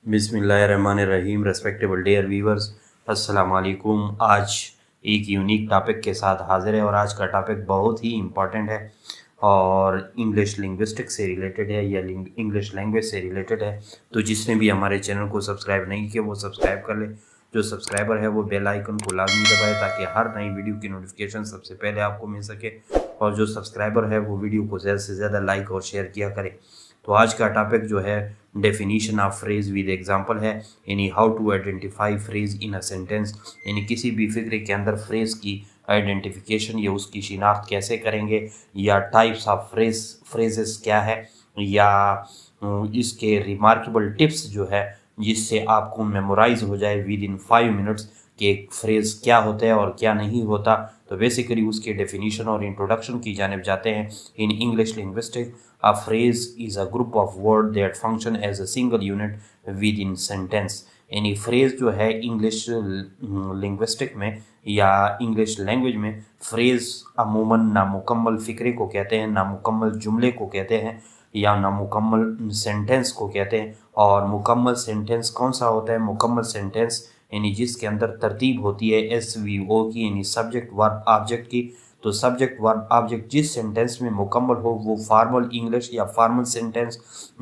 बिस्मिल्लाहिर्रहमानिर्रहीम। Respectable dear viewers, अस्सलाम वालेकुम। आज एक यूनिक टॉपिक के साथ हाज़िर है और आज का टॉपिक बहुत ही इम्पॉर्टेंट है और इंग्लिश लिंग्विस्टिक से रिलेटेड है या इंग्लिश लैंग्वेज से रिलेटेड है। तो जिसने भी हमारे चैनल को सब्सक्राइब नहीं किया वो सब्सक्राइब कर ले। जो सब्सक्राइबर है वो बेल आइकन को लाजमी दबाए ताकि हर नई वीडियो की नोटिफिकेशन सबसे पहले आपको मिल सके, और जो सब्सक्राइबर है वो वीडियो को ज़्यादा से ज़्यादा लाइक और शेयर किया करे। तो आज का टॉपिक जो है definition of phrase with example है, यानी how to identify phrase in a sentence, यानी किसी भी फिक्रे के अंदर फ्रेज की आइडेंटिफिकेशन या उसकी शिनाख्त कैसे करेंगे, या टाइप्स ऑफ फ्रेजेस क्या है, या इसके रिमार्केबल टिप्स जो है जिससे आपको मेमोराइज हो जाए विद इन 5 मिनट्स कि एक फ्रेज़ क्या होता है और क्या नहीं होता। तो बेसिकली उसके डेफिनीशन और इंट्रोडक्शन की जानिब जाते हैं। In English linguistic a phrase is a group of word that function as a single unit within sentence, यानी फ्रेज़ जो है इंग्लिश लिंग्विस्टिक में या इंग्लिश लैंग्वेज में फ्रेज़ अमूमन नामुकम्मल फ़िक्रे को कहते हैं, नामुकम्मल जुमले को कहते हैं या नामुकम्मल सेंटेंस को कहते हैं। और मुकम्मल सेंटेंस कौन सा होता है? मुकम्मल सेंटेंस यानी जिसके अंदर तरतीब होती है SVO की, यानी सब्जेक्ट वर्ब ऑब्जेक्ट की। तो सब्जेक्ट वर्ब ऑब्जेक्ट जिस सेंटेंस में मुकम्मल हो वो फॉर्मल इंग्लिश या फॉर्मल सेंटेंस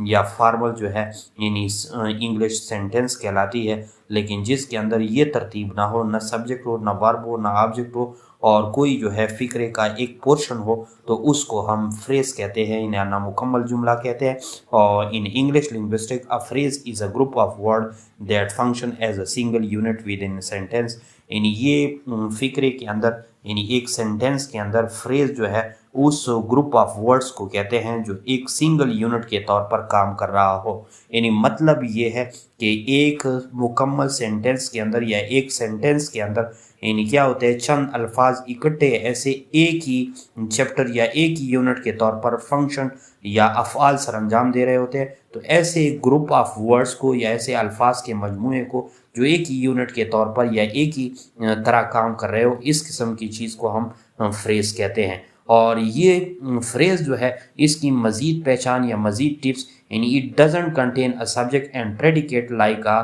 या फॉर्मल जो है यानी इंग्लिश सेंटेंस कहलाती है। लेकिन जिसके अंदर ये तरतीब ना हो, ना सब्जेक्ट हो, ना वर्ब हो, ना ऑब्जेक्ट हो, और कोई जो है फ़िक्रे का एक पोर्शन हो, तो उसको हम फ्रेज़ कहते हैं या नामुकम्मल जुमला कहते हैं। और in English linguistic a phrase is a group of word that function as a single unit within sentence, यानी ये फ़िक्रे के अंदर यानी एक सेंटेंस के अंदर फ्रेज़ जो है उस ग्रुप ऑफ वर्ड्स को कहते हैं जो एक सिंगल यूनिट के तौर पर काम कर रहा हो। यानी मतलब ये है कि एक मुकम्मल सेंटेंस के अंदर या एक सेंटेंस के अंदर यानी क्या होता है, चंद अल्फाज इकट्ठे ऐसे एक ही चैप्टर या एक ही यूनिट के तौर पर फंक्शन या अफ़आल सरअंजाम दे रहे होते हैं। तो ऐसे ग्रुप ऑफ वर्ड्स को या ऐसे अल्फाज के मजमूए को जो एक ही यूनिट के तौर पर या एक ही तरह काम कर रहे हो, इस किस्म की चीज़ को हम फ्रेज़ कहते हैं। और ये फ्रेज़ जो है इसकी मज़ीद पहचान या मज़ीद टिप्स, यानी it doesn't contain a subject and predicate like a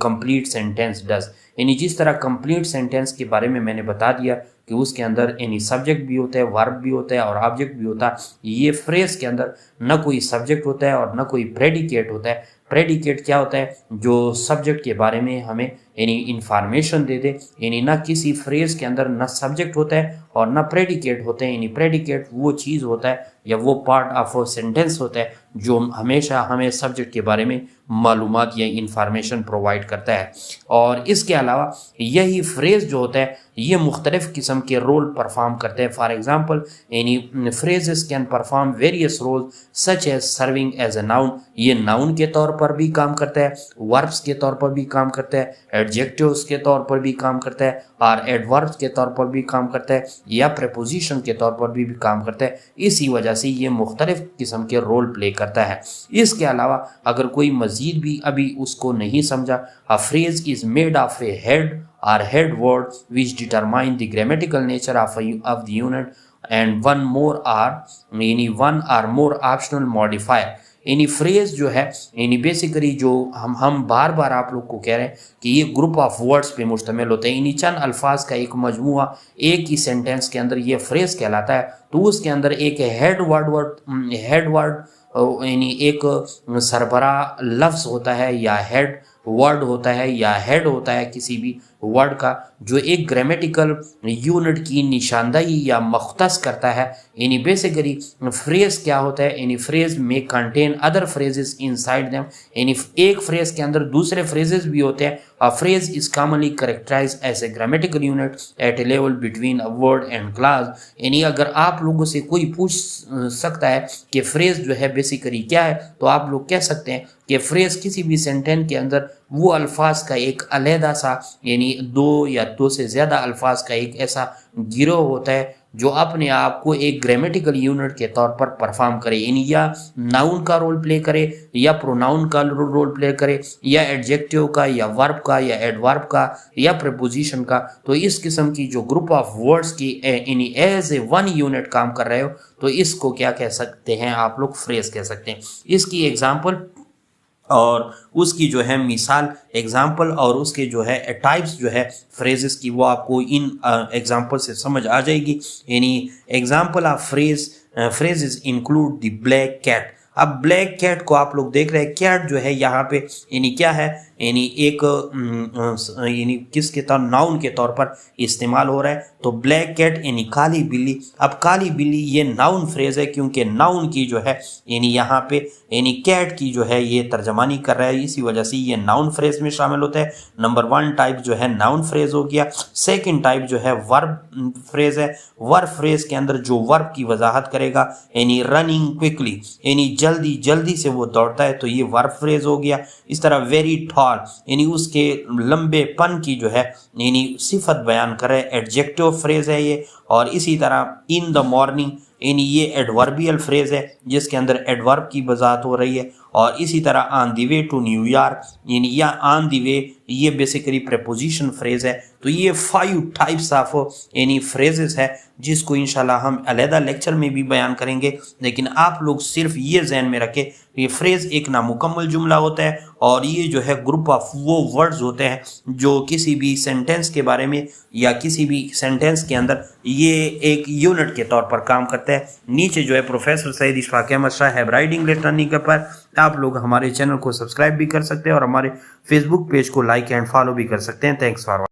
complete sentence does, यानी जिस तरह कंप्लीट सेंटेंस के बारे में मैंने बता दिया कि उसके अंदर यानी सब्जेक्ट भी होता है, वर्ब भी होता है और ऑब्जेक्ट भी होता है। ये फ्रेज़ के अंदर न कोई सब्जेक्ट होता है और न कोई प्रेडिकेट होता है। प्रेडिकेट क्या होता है? जो सब्जेक्ट के बारे में हमें यानी इंफॉर्मेशन दे दे, यानी ना किसी फ्रेज़ के अंदर न सब्जेक्ट होता है और न प्रेडिकेट होते हैं। यानी प्रेडिकेट वो चीज़ होता है या वो पार्ट ऑफ सेंटेंस होता है जो हमेशा हमें सब्जेक्ट के बारे में मालूमात या इंफॉर्मेशन प्रोवाइड करता है। और इसके अलावा यही फ्रेज़ जो होता है ये मुख्तलिफ़ किस्म के रोल परफॉर्म करते हैं। फॉर एग्ज़ाम्पल यानी phrases can perform various role such as serving as a noun, ये नाउन के तौर पर भी काम करता है, वर्ब्स के तौर पर भी काम करता है, एडजेक्टिव्स के तौर पर भी काम करता है और एडवर्ब्स के तौर पर भी काम करता है या प्रीपोजिशन के तौर पर भी काम करता है। इसी वजह से ये मुख्तलिफ़ किस्म के रोल प्ले करता है। इसके अलावा अगर कोई मज़ीद भी अभी उसको नहीं समझा, अ phrase is made of A head or head word which determine the grammatical nature of the unit and one or more optional modifier। यानी फ्रेज जो है यानी बेसिकली जो हम बार बार आप लोग को कह रहे हैं कि ये ग्रुप ऑफ वर्ड्स पे मुश्तमिल होते हैं, यानी चंद अल्फाज का एक मजमुआ एक ही सेंटेंस के अंदर ये फ्रेज कहलाता है। तो उसके अंदर एक हेड वर्ड यानी एक सरबरा लफ्ज़ होता है या हेड वर्ड होता है या हेड होता है किसी भी वर्ड का, जो एक ग्रामेटिकल यूनिट की निशानदाही या मख्तस करता है। यानी बेसिकली फ्रेज़ क्या होता है, यानी फ्रेज़ में contain other phrases inside them, यानी एक फ्रेज़ के अंदर दूसरे फ्रेजेस भी होते हैं। A phrase is commonly characterize as a grammatical unit at a level between a word and class. यानी अगर आप लोगों से कोई पूछ सकता है कि फ्रेज़ जो है बेसिकली क्या है, तो आप लोग कह सकते हैं कि फ्रेज़ किसी भी सेंटेंस के अंदर वो अल्फाज का एक अलहदा सा यानी दो या दो से ज़्यादा अल्फाज का एक ऐसा गिरोह होता है जो अपने आप को एक ग्रामेटिकल यूनिट के तौर पर परफॉर्म करे, यानी या नाउन का रोल प्ले करे या प्रोनाउन का रोल प्ले करे या एडजेक्टिव का या वर्ब का या एडवर्ब का या प्रीपोजिशन का। तो इस किस्म की जो ग्रुप ऑफ वर्ड्स की यानी एज ए वन यूनिट काम कर रहे हो, तो इसको क्या कह सकते हैं आप लोग? फ्रेज कह सकते हैं। इसकी एग्जाम्पल اور اس کی جو ہے مثال ایگزامپل اور اس کے جو ہے ٹائپس جو ہے فریزز کی وہ آپ کو ان ایگزامپل سے سمجھ آ جائے گی. یعنی example of phrases include the black cat. اب بلیک کیٹ کو آپ لوگ دیکھ رہے ہیں, کیٹ جو ہے یہاں پہ یعنی کیا ہے, یعنی ایک یعنی کس کے طور ناؤن کے طور پر استعمال ہو رہا ہے. تو بلیک کیٹ یعنی کالی بلی. اب کالی بلی یہ ناؤن فریز ہے کیونکہ ناؤن کی جو ہے یعنی یہاں پہ یعنی کیٹ کی جو ہے یہ ترجمانی کر رہا ہے, اسی وجہ سے یہ ناؤن فریز میں شامل ہوتا ہے. نمبر 1 ٹائپ جو ہے ناؤن فریز ہو گیا. سیکنڈ ٹائپ جو ہے ورب فریز ہے. ورب فریز کے اندر جو ورب کی وضاحت کرے گا یعنی رننگ کوئکلی یعنی جلدی سے وہ دوڑتا ہے تو یہ ورب فریز ہو گیا. اس طرح ویری ٹال یعنی اس کے لمبے پن کی جو ہے یعنی صفت بیان کرے, ایڈجیکٹو فریز ہے یہ. اور اسی طرح ان دا مارننگ یعنی یہ ایڈوربیل فریز ہے جس کے اندر ایڈورب کی وضاحت ہو رہی ہے. اور اسی طرح آن دی وے ٹو نیو یارک یعنی یا آن دی وے یہ بیسیکلی پریپوزیشن فریز ہے. تو یہ 5 ٹائپس آف یعنی فریزز ہے جس کو انشاءاللہ ہم علیحدہ لیکچر میں بھی بیان کریں گے, لیکن آپ لوگ صرف یہ ذہن میں رکھیں یہ فریز ایک نامکمل جملہ ہوتا ہے اور یہ جو ہے گروپ آف وہ ورڈز ہوتے ہیں جو کسی بھی سینٹینس کے بارے میں یا کسی بھی سینٹینس کے اندر یہ ایک یونٹ کے طور پر کام کرتا ہے. نیچے جو ہے پروفیسر سعید اشفاق احمد شاہ ہیب رائٹنگ لرننگ کے پر آپ لوگ ہمارے چینل کو سبسکرائب بھی کر سکتے ہیں اور ہمارے فیس بک پیج کو لائک اینڈ فالو بھی کر سکتے ہیں. Thanks for